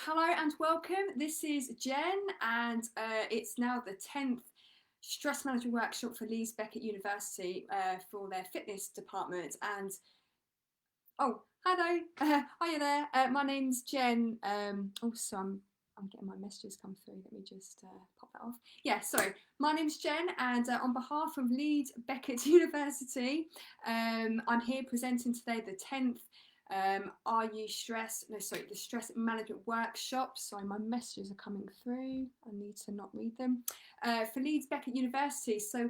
Hello and welcome. This is Jen, and it's now the 10th stress management workshop for Leeds Beckett University for their fitness department. And oh, hello, hiya there. My name's Jen. Also, I'm getting my messages come through. Let me just pop that off. Yeah, sorry. My name's Jen, and on behalf of Leeds Beckett University, I'm here presenting today the 10th the stress management workshop. Sorry, my messages are coming through. I need to not read them. For Leeds Beckett University. So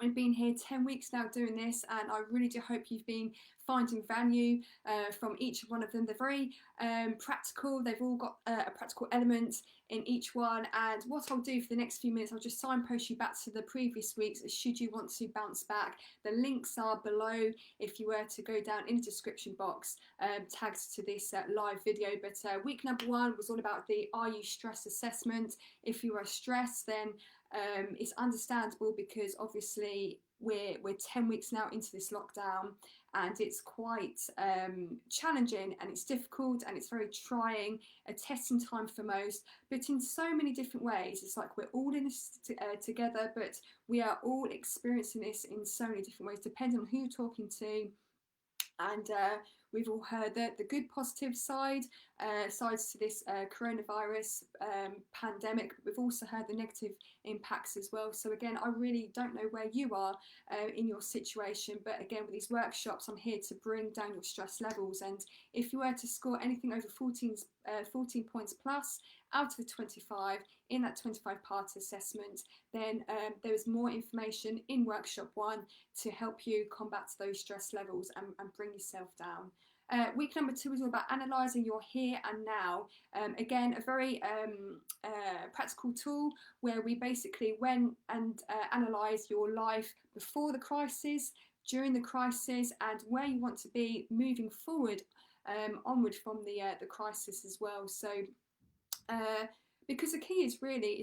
I've been here 10 weeks now doing this, and I really do hope you've been finding value from each one of them. They're very practical. They've all got a practical element in each one, and what I'll do for the next few minutes, I'll just signpost you back to the previous weeks should you want to bounce back. The links are below if you were to go down in the description box, tagged to this live video. But week number 1 was all about the Are You Stressed assessment. If you are stressed, then it's understandable, because obviously we're 10 weeks now into this lockdown, and it's quite challenging, and it's difficult, and it's very trying, a testing time for most, but in so many different ways. It's like we're all in this together, but we are all experiencing this in so many different ways, depending on who you're talking to. And we've all heard the good positive sides to this coronavirus pandemic, but we've also heard the negative impacts as well. So again, I really don't know where you are in your situation, but again, with these workshops, I'm here to bring down your stress levels. And if you were to score anything over 14 points plus out of the 25 in that 25-part assessment, then there is more information in workshop 1 to help you combat those stress levels and bring yourself down. Week number 2 is all about analysing your here and now. Again, a very practical tool where we basically went and analysed your life before the crisis, during the crisis, and where you want to be moving forward, onward from the crisis as well. So because the key is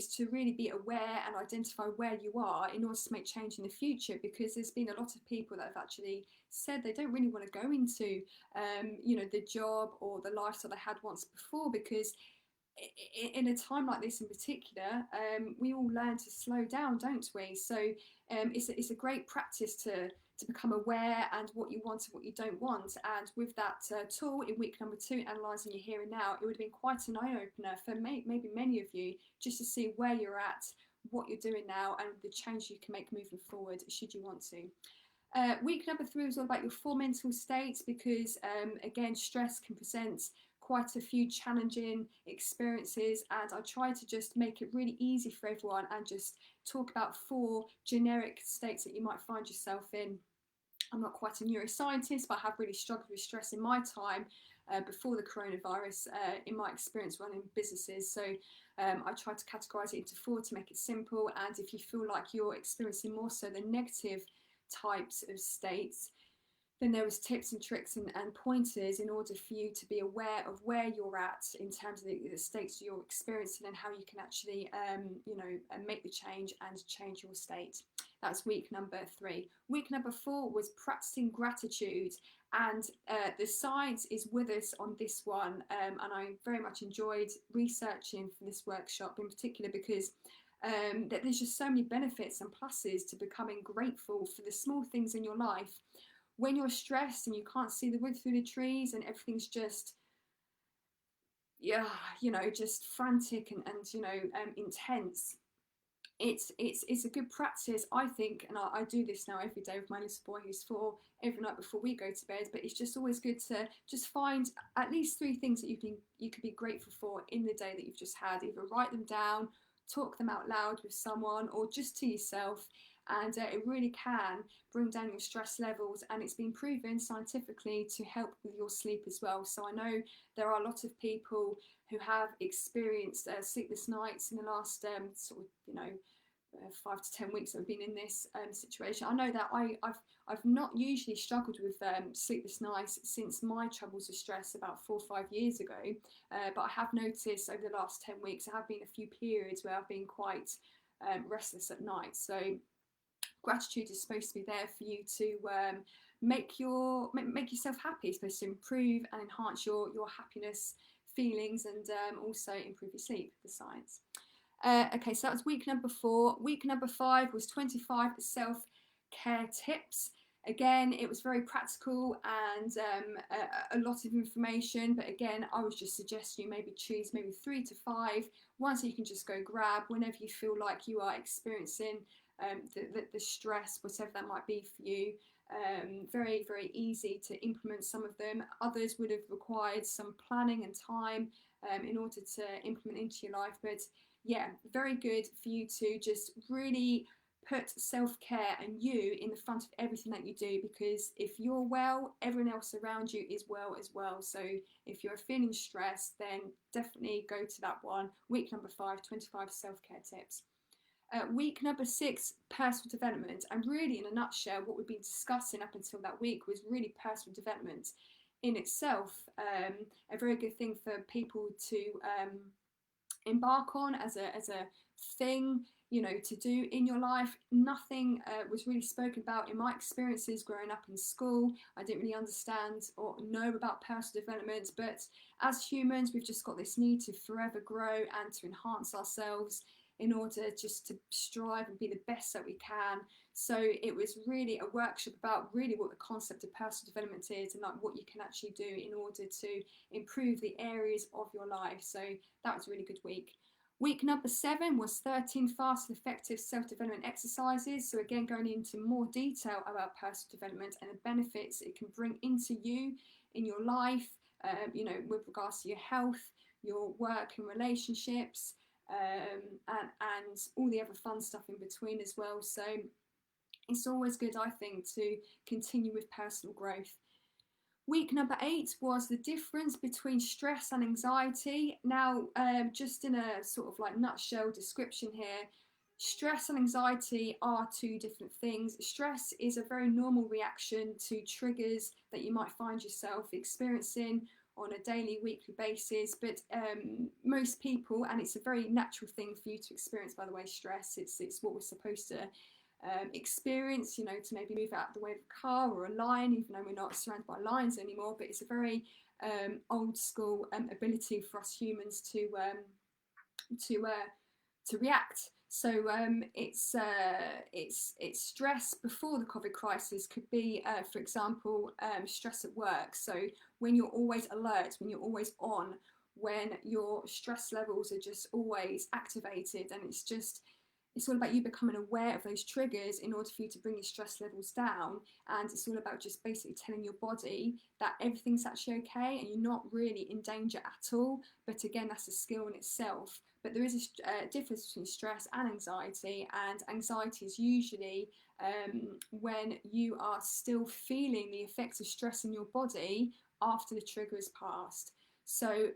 to really be aware and identify where you are in order to make change in the future, because there's been a lot of people that have actually said they don't really want to go into the job or the lifestyle they had once before, because in a time like this in particular, we all learn to slow down, don't we? So it's a great practice to become aware and what you want and what you don't want. And with that tool in week number 2, analysing your here and now, it would have been quite an eye-opener for maybe many of you, just to see where you're at, what you're doing now, and the change you can make moving forward should you want to. Week number 3 was all about your 4 mental states, because again, stress can present quite a few challenging experiences, and I try to just make it really easy for everyone and just talk about 4 generic states that you might find yourself in. I'm not quite a neuroscientist, but I have really struggled with stress in my time before the coronavirus, in my experience running businesses. So I try to categorise it into 4 to make it simple, and if you feel like you're experiencing more so the negative types of states, then there was tips and tricks and pointers in order for you to be aware of where you're at in terms of the states you're experiencing, and how you can actually make the change and change your state. That's week number 3. Week number 4 was practicing gratitude, and the science is with us on this one, and I very much enjoyed researching for this workshop in particular, because that there's just so many benefits and pluses to becoming grateful for the small things in your life. When you're stressed and you can't see the wood through the trees and everything's just just frantic and intense, it's a good practice, I think, and I do this now every day with my little boy who's 4, every night before we go to bed. But it's just always good to just find at least 3 things that you could be grateful for in the day that you've just had. Either write them down, talk them out loud with someone, or just to yourself, and it really can bring down your stress levels, and it's been proven scientifically to help with your sleep as well. So I know there are a lot of people who have experienced sleepless nights in the last 5 to 10 weeks that I've been in this situation. I know that I've not usually struggled with sleepless nights since my troubles with stress about 4 or 5 years ago, but I have noticed over the last 10 weeks there have been a few periods where I've been quite restless at night. So gratitude is supposed to be there for you to make yourself happy. It's supposed to improve and enhance your happiness feelings, and also improve your sleep, the science. Okay, so that was week number 4. Week number 5 was 25 self-care tips. Again, it was very practical and a lot of information, but again, I was just suggesting you maybe choose maybe 3 to 5, ones that you can just go grab whenever you feel like you are experiencing the stress, whatever that might be for you. Very, very easy to implement some of them. Others would have required some planning and time in order to implement into your life, but yeah, very good for you to just really put self-care and you in the front of everything that you do, because if you're well, everyone else around you is well as well. So if you're feeling stressed, then definitely go to that one. Week number 5, 25 self-care tips. Week number 6, personal development. And really, in a nutshell, what we've been discussing up until that week was really personal development in itself. A very good thing for people to embark on as a thing, you know, to do in your life. Nothing was really spoken about in my experiences growing up in school. I didn't really understand or know about personal development, but as humans, we've just got this need to forever grow and to enhance ourselves in order just to strive and be the best that we can. So it was really a workshop about really what the concept of personal development is, and like what you can actually do in order to improve the areas of your life. So that was a really good week. Week number 7 was 13 fast and effective self-development exercises. So again, going into more detail about personal development and the benefits it can bring into you in your life, you know, with regards to your health, your work and relationships, and all the other fun stuff in between as well. So it's always good, I think, to continue with personal growth. Week number 8 was the difference between stress and anxiety. Now, just in a sort of like nutshell description here, stress and anxiety are 2 different things. Stress is a very normal reaction to triggers that you might find yourself experiencing on a daily, weekly basis, but most people, and it's a very natural thing for you to experience, by the way, stress. It's what we're supposed to experience, you know, to maybe move out of the way of a car or a lion, even though we're not surrounded by lions anymore. But it's a very old school ability for us humans to react. So it's stress before the COVID crisis could be, for example, stress at work. So when you're always alert, when you're always on, when your stress levels are just always activated, and it's all about you becoming aware of those triggers in order for you to bring your stress levels down. And it's all about just basically telling your body that everything's actually okay and you're not really in danger at all. But again, that's a skill in itself. But there is a difference between stress and anxiety is usually when you are still feeling the effects of stress in your body after the trigger has passed. So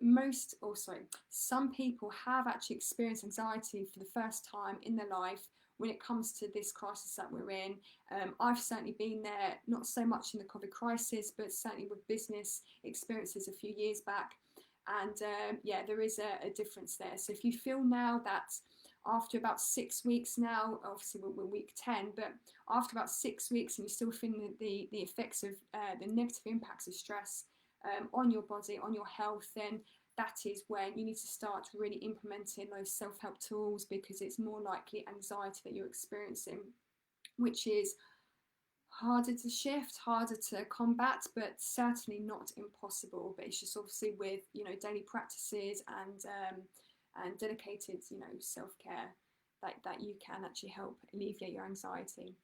some people have actually experienced anxiety for the first time in their life when it comes to this crisis that we're in. I've certainly been there, not so much in the COVID crisis, but certainly with business experiences a few years back. And yeah, there is a difference there. So if you feel now that after about 6 weeks now, obviously we're week 10, but after about 6 weeks and you're still feeling the effects of the negative impacts of stress on your body, on your health, then that is when you need to start really implementing those self-help tools, because it's more likely anxiety that you're experiencing, which is harder to shift, harder to combat, but certainly not impossible. But it's just obviously with, you know, daily practices and dedicated, you know, self-care that you can actually help alleviate your anxiety.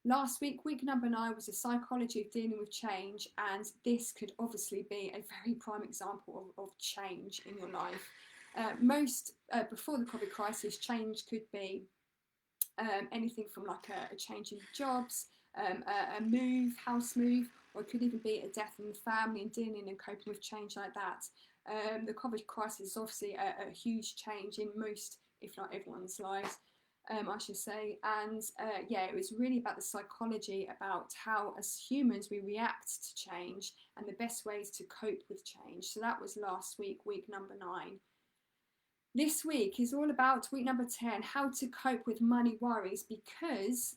Last week, week number 9, was the psychology of dealing with change, and this could obviously be a very prime example of change in your life. Before the COVID crisis, change could be anything from like a change in jobs, a move, house move, or it could even be a death in the family and dealing and coping with change like that. The COVID crisis is obviously a huge change in most, if not everyone's lives. I should say, and yeah, it was really about the psychology, about how as humans we react to change and the best ways to cope with change. So that was last week, week number 9. This week is all about week number 10, how to cope with money worries, because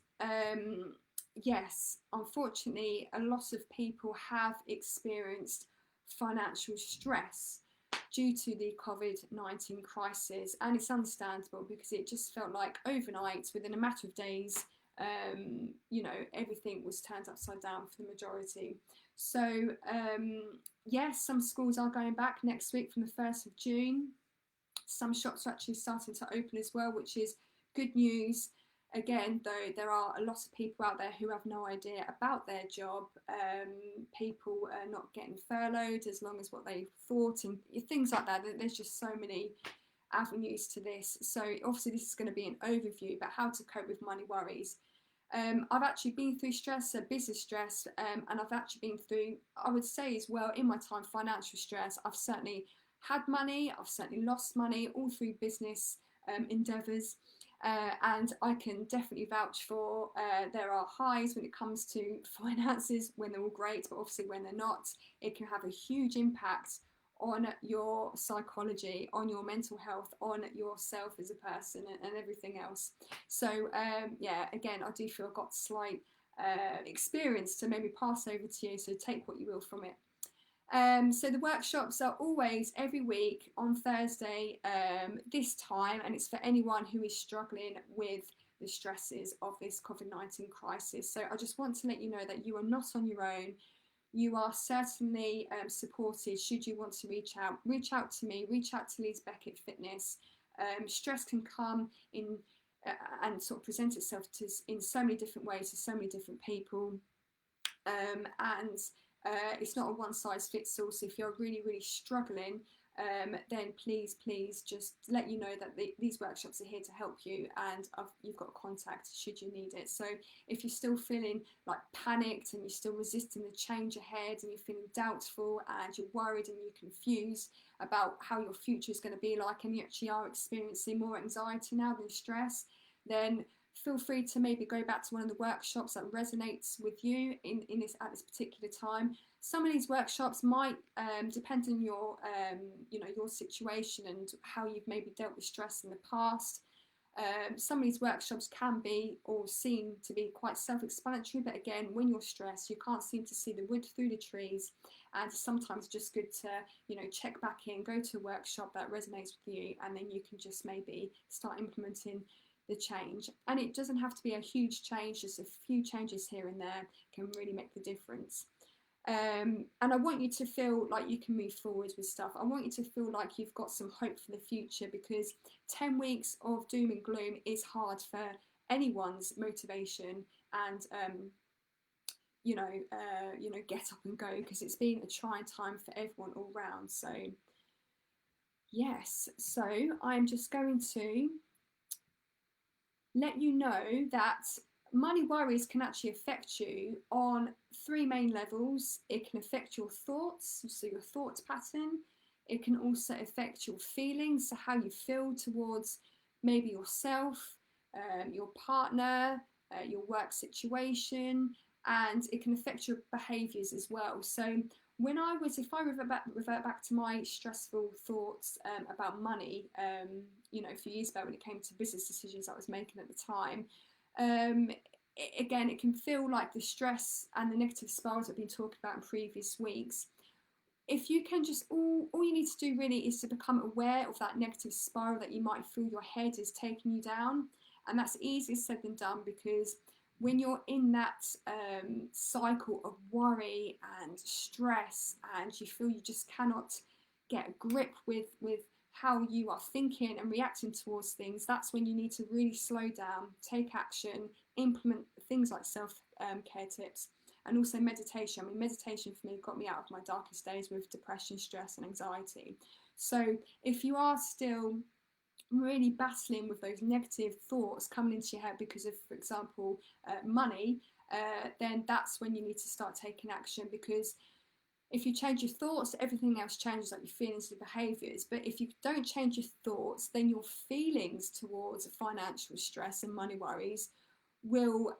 yes, unfortunately, a lot of people have experienced financial stress. due to the COVID-19 crisis. And it's understandable because it just felt like overnight, within a matter of days, you know, everything was turned upside down for the majority. So yes, some schools are going back next week from the 1st of June. Some shops are actually starting to open as well, which is good news. Again, though, there are a lot of people out there who have no idea about their job. People are not getting furloughed as long as what they thought, and things like that. There's just so many avenues to this. So obviously this is going to be an overview about how to cope with money worries. I've actually been through stress, business stress, and I've actually been through, I would say as well, in my time, financial stress. I've certainly had money, I've certainly lost money, all through business endeavours. And I can definitely vouch for there are highs when it comes to finances when they're all great, but obviously when they're not, it can have a huge impact on your psychology, on your mental health, on yourself as a person, and everything else. So yeah, again, I do feel I've got slight experience to maybe pass over to you, so take what you will from it. So the workshops are always every week on Thursday this time, and it's for anyone who is struggling with the stresses of this COVID-19 crisis. So I just want to let you know that you are not on your own. You are certainly supported. Should you want to reach out to me, reach out to Leeds Beckett Fitness. Stress can come in and sort of present itself in so many different ways to so many different people, and it's not a one size fits all. So if you're really struggling, then please just let you know that these workshops are here to help you, and you've got a contact should you need it. So if you're still feeling like panicked and you're still resisting the change ahead, and you're feeling doubtful and you're worried and you're confused about how your future is going to be like, and you actually are experiencing more anxiety now than stress, then feel free to maybe go back to one of the workshops that resonates with you at this particular time. Some of these workshops might depend on your your situation and how you've maybe dealt with stress in the past. Some of these workshops can be or seem to be quite self-explanatory, but again, when you're stressed, you can't seem to see the wood through the trees, and sometimes just good to check back in, go to a workshop that resonates with you, and then you can just maybe start implementing the change. And it doesn't have to be a huge change, just a few changes here and there can really make the difference. And I want you to feel like you can move forward with stuff. I want you to feel like you've got some hope for the future, because 10 weeks of doom and gloom is hard for anyone's motivation and get up and go, because it's been a trying time for everyone all round. So yes, so I'm just going to let you know that money worries can actually affect you on 3 main levels. It can affect your thoughts, so your thought pattern. It can also affect your feelings, so how you feel towards maybe yourself, your partner, your work situation, and it can affect your behaviours as well. So if I revert back to my stressful thoughts about money, a few years ago when it came to business decisions I was making at the time, again, it can feel like the stress and the negative spirals I've been talking about in previous weeks. If you can just, all you need to do really is to become aware of that negative spiral that you might feel your head is taking you down. And that's easier said than done, because when you're in that cycle of worry and stress, and you feel you just cannot get a grip with how you are thinking and reacting towards things, that's when you need to really slow down, take action, implement things like self-care tips, and also meditation. I mean, meditation for me got me out of my darkest days with depression, stress and anxiety. So if you are still really battling with those negative thoughts coming into your head because of, for example, money, then that's when you need to start taking action, because if you change your thoughts, everything else changes, like your feelings and behaviours. But if you don't change your thoughts, then your feelings towards financial stress and money worries will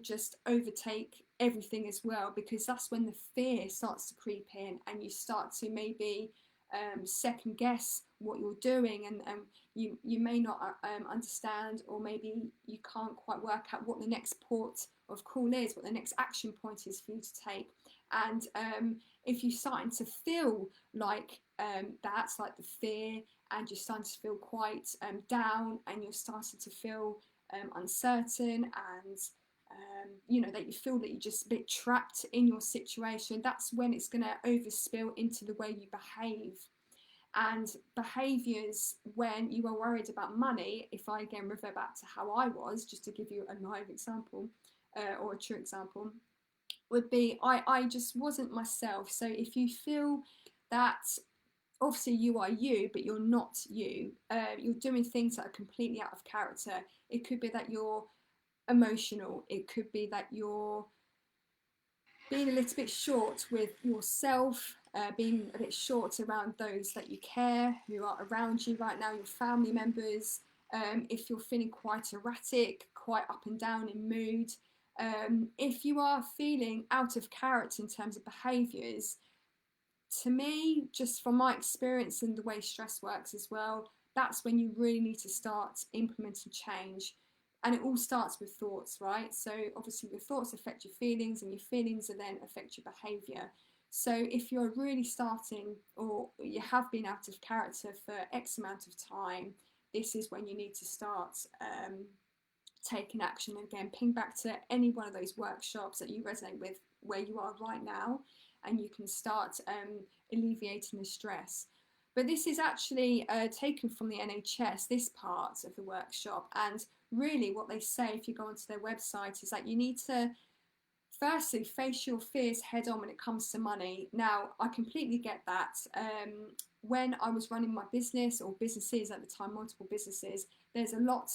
just overtake everything as well, because that's when the fear starts to creep in, and you start to maybe second guess what you're doing, and you may not understand, or maybe you can't quite work out what the next port of call is, what the next action point is for you to take. And if you're starting to feel like that's like the fear, and you're starting to feel quite down, and you're starting to feel uncertain, and that you feel that you're just a bit trapped in your situation, that's when it's going to overspill into the way you behave. And behaviours when you are worried about money, if I again refer back to how I was, just to give you a live example or a true example, would be I just wasn't myself. So if you feel that obviously you are you, but you're not you, you're doing things that are completely out of character. It could be that you're emotional, it could be that you're being a little bit short with yourself, being a bit short around those that you care, who are around you right now, your family members. If you're feeling quite erratic, quite up and down in mood, if you are feeling out of character in terms of behaviours, to me, just from my experience and the way stress works as well, that's when you really need to start implementing change. And it all starts with thoughts, right? So obviously your thoughts affect your feelings, and your feelings then affect your behaviour. So if you're really starting, or you have been out of character for X amount of time, this is when you need to start taking action. Again, ping back to any one of those workshops that you resonate with where you are right now, and you can start alleviating the stress. But this is actually taken from the NHS, this part of the workshop. And really what they say, if you go onto their website, is that you need to firstly face your fears head on when it comes to money. Now, I completely get that. When I was running my business, or businesses at the time, multiple businesses, there's a lot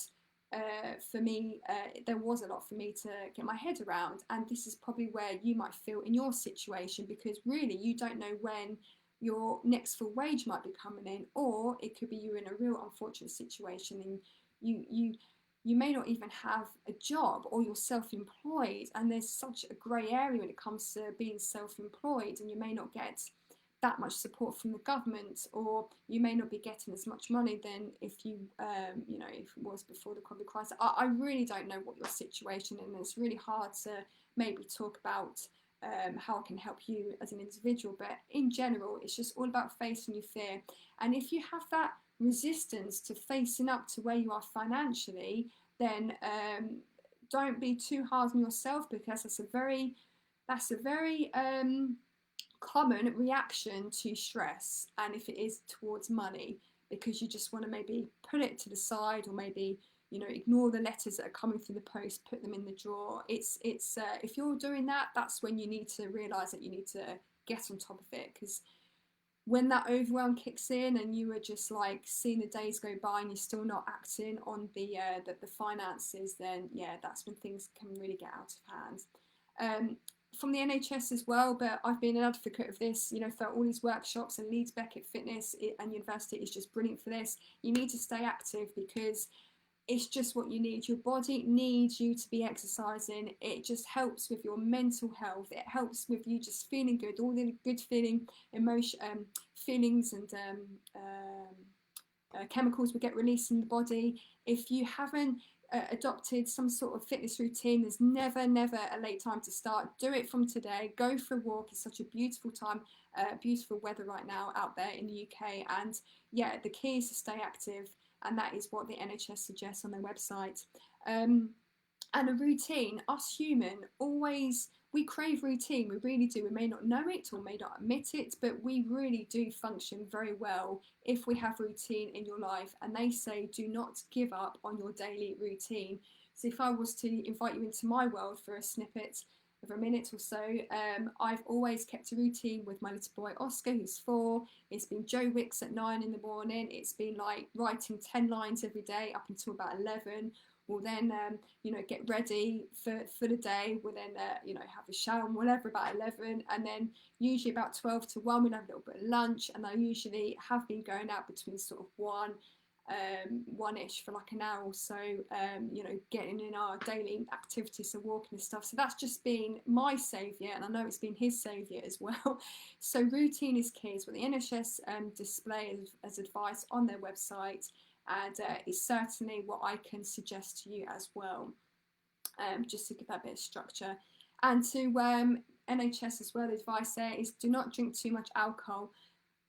for me, there was a lot for me to get my head around. And this is probably where you might feel in your situation, because really you don't know when your next full wage might be coming in, or it could be you in a real unfortunate situation, and you may not even have a job, or you're self-employed, and there's such a grey area when it comes to being self-employed, and you may not get that much support from the government, or you may not be getting as much money than if you if it was before the COVID crisis. I really don't know what your situation is, and it's really hard to maybe talk about how I can help you as an individual, but in general it's just all about facing your fear. And if you have that resistance to facing up to where you are financially, then don't be too hard on yourself, because that's a very common reaction to stress, and if it is towards money, because you just want to maybe put it to the side, or maybe ignore the letters that are coming through the post, put them in the drawer. It's if you're doing that, that's when you need to realize that you need to get on top of it, because when that overwhelm kicks in and you are just like seeing the days go by and you're still not acting on the finances, then yeah, that's when things can really get out of hand. From the NHS as well, but I've been an advocate of this, for all these workshops, and Leeds Beckett Fitness and University is just brilliant for this. You need to stay active, because it's just what you need. Your body needs you to be exercising. It just helps with your mental health. It helps with you just feeling good, all the good feelings and chemicals will get released in the body. If you haven't adopted some sort of fitness routine, there's never a late time to start. Do it from today. Go for a walk. It's such a beautiful time, beautiful weather right now out there in the UK, and yeah, the key is to stay active, and that is what the NHS suggests on their website. And a routine, us human, we crave routine. We really do. We may not know it, or may not admit it, but we really do function very well if we have routine in your life. And they say, do not give up on your daily routine. So if I was to invite you into my world for a snippet of a minute or so, I've always kept a routine with my little boy Oscar, who's 4. It's been Joe Wicks at 9 in the morning. It's been like writing 10 lines every day up until about 11. We'll then, get ready for the day. We'll then, have a shower and whatever about 11. And then usually about 12 to 1, we'll have a little bit of lunch. And I usually have been going out between sort of 1 one-ish for like an hour or so, you know, getting in our daily activities, so walking and stuff. So that's just been my saviour, and I know it's been his saviour as well. So routine is key. It's what the NHS display as advice on their website, and it's certainly what I can suggest to you as well, just to give that bit of structure. And to NHS as well, the advice there is do not drink too much alcohol.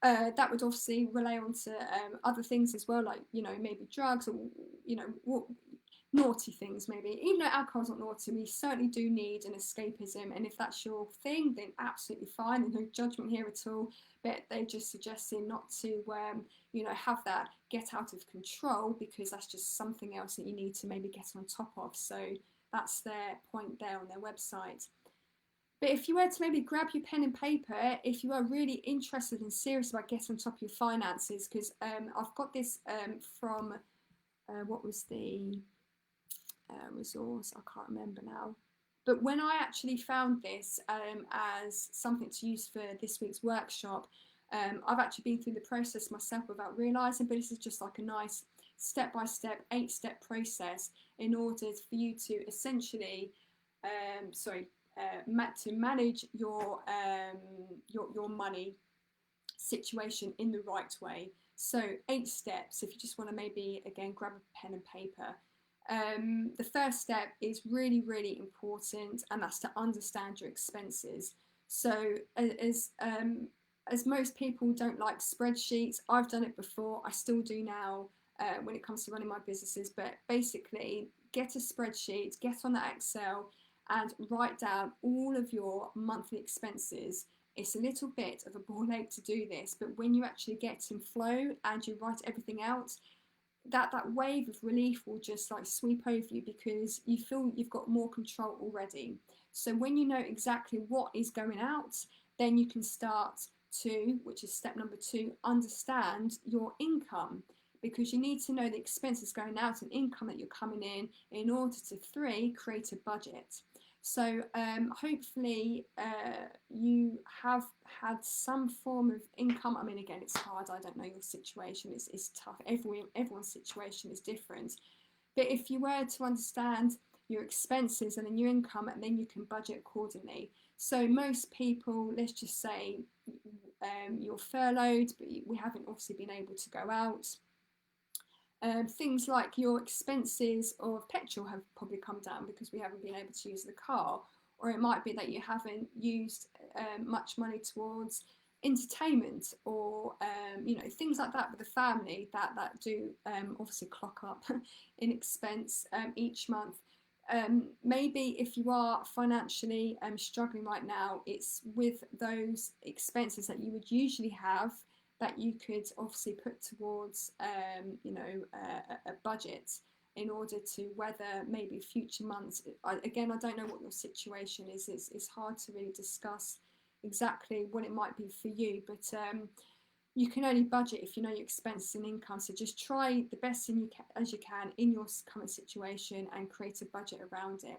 That would obviously relay onto other things as well, like, you know, maybe drugs, or, you know, naughty things maybe. Even though alcohol's not naughty, we certainly do need an escapism, and if that's your thing, then absolutely fine. There's no judgment here at all, but they're just suggesting not to, you know, have that get out of control, because that's just something else that you need to maybe get on top of. So that's their point there on their website. But if you were to maybe grab your pen and paper, if you are really interested and serious about getting on top of your finances, because I've got this from, what was the resource? I can't remember now. But when I actually found this as something to use for this week's workshop, I've actually been through the process myself without realising, but this is just like a nice step-by-step, 8-step process in order for you to essentially, to manage your money situation in the right way. So 8 steps, if you just want to maybe again grab a pen and paper. The first step is really, really important, and that's to understand your expenses. So as most people don't like spreadsheets, I've done it before, I still do now when it comes to running my businesses, but basically get a spreadsheet, get on that Excel, and write down all of your monthly expenses. It's a little bit of a ball ache to do this, but when you actually get in flow and you write everything out, that wave of relief will just like sweep over you, because you feel you've got more control already. So when you know exactly what is going out, then you can start to, which is step number 2, understand your income, because you need to know the expenses going out and income that you're coming in order to 3, create a budget. So hopefully you have had some form of income. I mean, again, it's hard. I don't know your situation. It's tough. Everyone's situation is different. But if you were to understand your expenses and then your income, and then you can budget accordingly. So most people, let's just say you're furloughed, but we haven't obviously been able to go out. Things like your expenses of petrol have probably come down because we haven't been able to use the car, or it might be that you haven't used much money towards entertainment, or you know, things like that with the family that do obviously clock up in expense each month. Maybe if you are financially struggling right now, it's with those expenses that you would usually have that you could obviously put towards, you know, a budget in order to weather maybe future months. Again, I don't know what your situation is. It's hard to really discuss exactly what it might be for you, but you can only budget if you know your expenses and income. So just try the best as you can in your current situation and create a budget around it.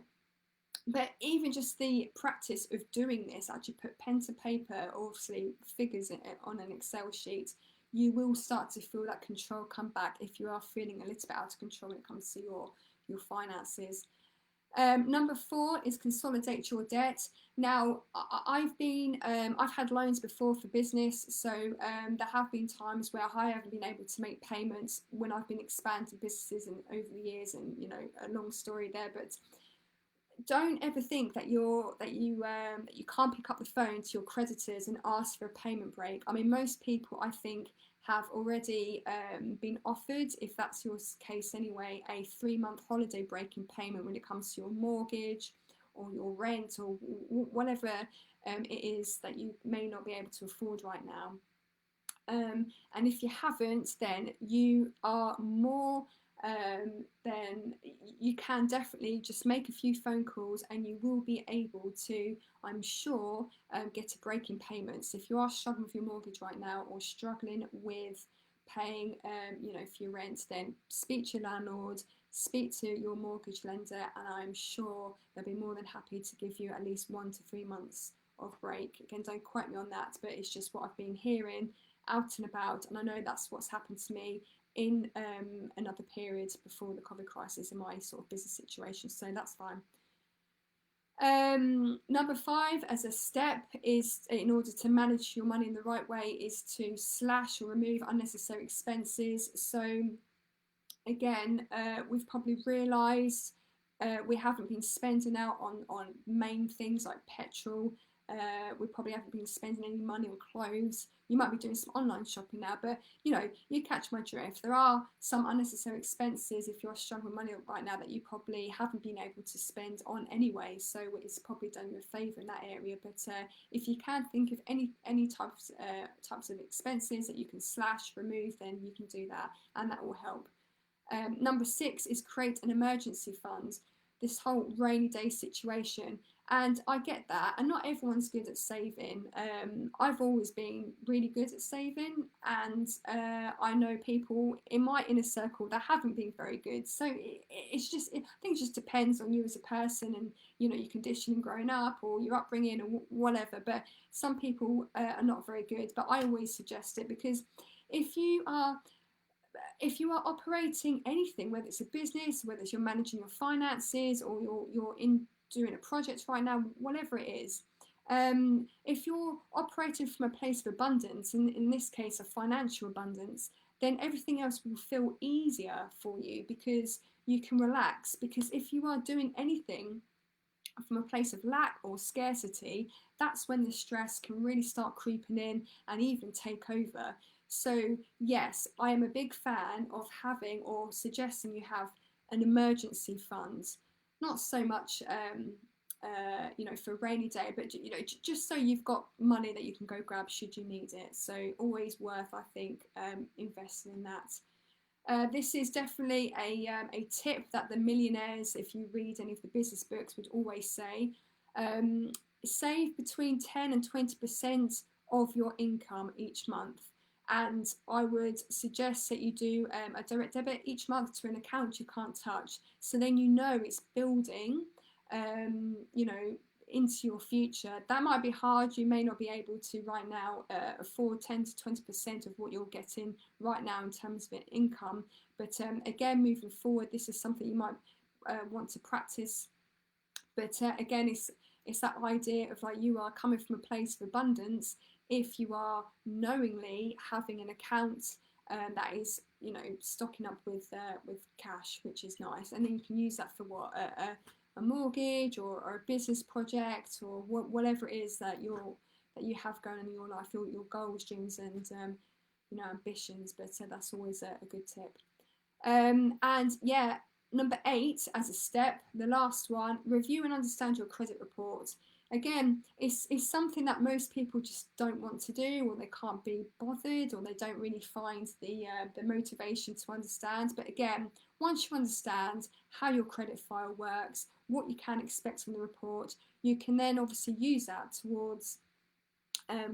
But even just the practice of doing this, actually put pen to paper, obviously figures on an Excel sheet, you will start to feel that control come back if you are feeling a little bit out of control when it comes to your finances. Number 4 is consolidate your debt. Now, I've had loans before for business, so there have been times where I haven't been able to make payments when I've been expanding businesses and over the years, and you know, a long story there, but don't ever think that you can't pick up the phone to your creditors and ask for a payment break. I mean, most people, I think, have already been offered, if that's your case anyway, a 3-month holiday break in payment when it comes to your mortgage or your rent or whatever it is that you may not be able to afford right now. And if you haven't, then you are more then you can definitely just make a few phone calls and you will be able to, I'm sure, get a break in payments. If you are struggling with your mortgage right now or struggling with paying you know, for your rent, then speak to your landlord, speak to your mortgage lender, and I'm sure they'll be more than happy to give you at least 1 to 3 months of break. Again, don't quote me on that, but it's just what I've been hearing, out and about, and I know that's what's happened to me in another period before the COVID crisis in my sort of business situation, so that's fine. Number 5, as a step, is in order to manage your money in the right way, is to slash or remove unnecessary expenses. So again, we've probably realised we haven't been spending out on main things like petrol. We probably haven't been spending any money on clothes. You might be doing some online shopping now, but you know, you catch my drift. There are some unnecessary expenses if you're struggling with money right now that you probably haven't been able to spend on anyway. So it's probably done you a favour in that area. But if you can think of any types of expenses that you can slash, remove, then you can do that, and that will help. Number 6 is create an emergency fund. This whole rainy day situation, and I get that, and not everyone's good at saving. I've always been really good at saving, and I know people in my inner circle that haven't been very good. So I think it just depends on you as a person, and you know, your conditioning growing up or your upbringing or whatever. But some people are not very good. But I always suggest it, because if you are operating anything, whether it's a business, whether it's you're managing your finances, or you're in doing a project right now, whatever it is, if you're operating from a place of abundance, in this case a financial abundance, then everything else will feel easier for you, because you can relax. Because if you are doing anything from a place of lack or scarcity, that's when the stress can really start creeping in and even take over. So yes, I am a big fan of having, or suggesting you have, an emergency fund. Not so much, you know, for a rainy day, but you know, just so you've got money that you can go grab should you need it. So always worth, I think, investing in that. This is definitely a tip that the millionaires, if you read any of the business books, would always say. Save between 10 and 20% of your income each month. And I would suggest that you do a direct debit each month to an account you can't touch. So then you know it's building, you know, into your future. That might be hard. You may not be able to right now afford 10 to 20% of what you're getting right now in terms of income. But again, moving forward, this is something you might want to practice. But again, it's that idea of, like, you are coming from a place of abundance if you are knowingly having an account that is, you know, stocking up with cash, which is nice, and then you can use that for what, a mortgage, or a business project, or whatever it is that you have going on in your life, your goals, dreams, and you know, ambitions. But that's always a good tip. And yeah, number 8, as a step, the last one, review and understand your credit report. Again, it's something that most people just don't want to do, or they can't be bothered, or they don't really find the motivation to understand. But again, once you understand how your credit file works, what you can expect from the report, you can then obviously use that towards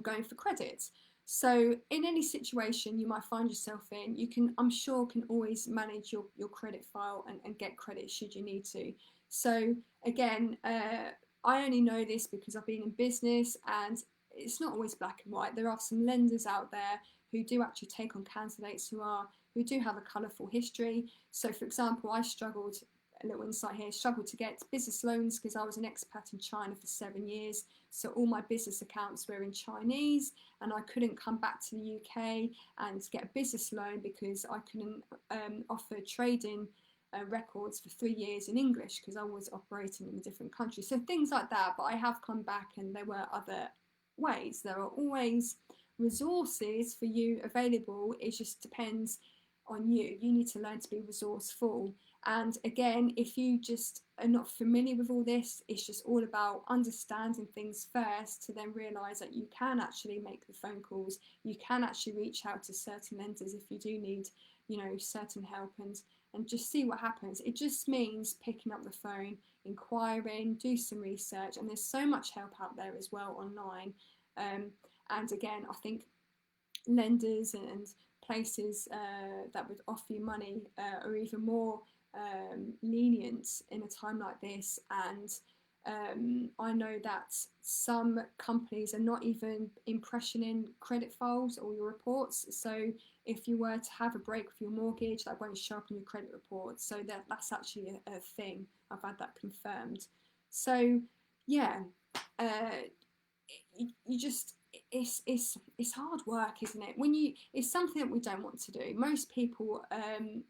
going for credit. So in any situation you might find yourself in, you can, I'm sure, can always manage your credit file and get credit should you need to. So again, I only know this because I've been in business, and it's not always black and white. There are some lenders out there who do actually take on candidates who do have a colourful history. So for example, I struggled, a little insight here, struggled to get business loans because I was an expat in China for 7 years. So all my business accounts were in Chinese, and I couldn't come back to the UK and get a business loan because I couldn't offer trading records for 3 years in English because I was operating in a different country. So things like that. But I have come back, and there were other ways. There are always resources for you available. It just depends on you. You need to learn to be resourceful. And again, if you just are not familiar with all this, it's just all about understanding things first to then realise that you can actually make the phone calls. You can actually reach out to certain lenders if you do need, you know, certain help, and just see what happens. It just means picking up the phone, inquiring, do some research, and there's so much help out there as well online. And again, I think lenders and places that would offer you money are even more lenient in a time like this, and I know that some companies are not even impressioning credit files or your reports. So if you were to have a break with your mortgage, that won't show up in your credit report. So that's actually a thing. I've had that confirmed. So yeah, you just it's hard work, isn't it? When you it's something that we don't want to do. Most people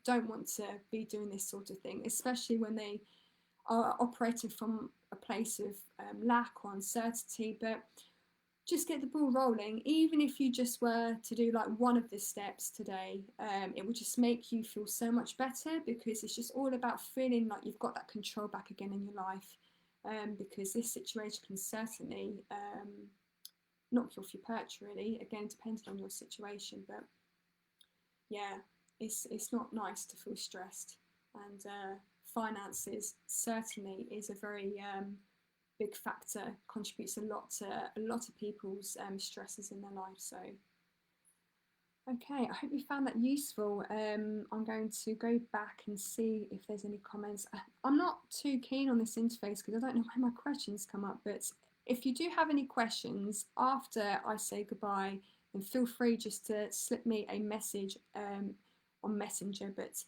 don't want to be doing this sort of thing, especially when they are operating from a place of lack or uncertainty. But just get the ball rolling. Even if you just were to do like one of the steps today, it would just make you feel so much better, because it's just all about feeling like you've got that control back again in your life. Because this situation can certainly knock you off your perch, really, again depending on your situation. But yeah, it's not nice to feel stressed, and finances certainly is a very big factor, contributes a lot of people's stresses in their life. So okay, I hope you found that useful. I'm going to go back and see if there's any comments. I'm not too keen on this interface because I don't know where my questions come up, but if you do have any questions after I say goodbye, then feel free just to slip me a message on Messenger. But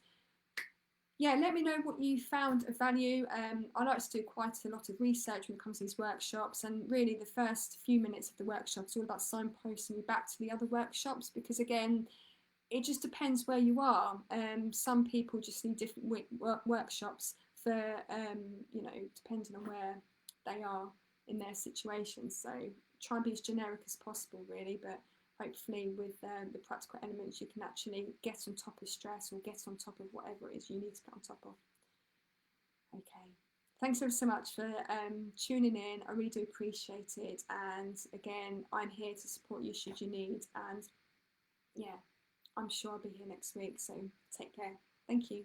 yeah, let me know what you found of value. I like to do quite a lot of research when it comes to these workshops, and really the first few minutes of the workshop is all about signposting you back to the other workshops, because again, it just depends where you are. Some people just need different workshops for, depending on where they are in their situation. So try and be as generic as possible, really, but hopefully with the practical elements you can actually get on top of stress or get on top of whatever it is you need to get on top of. Okay, thanks ever so much for tuning in. I really do appreciate it, and again, I'm here to support you should you need, and yeah, I'm sure I'll be here next week, so take care. Thank you.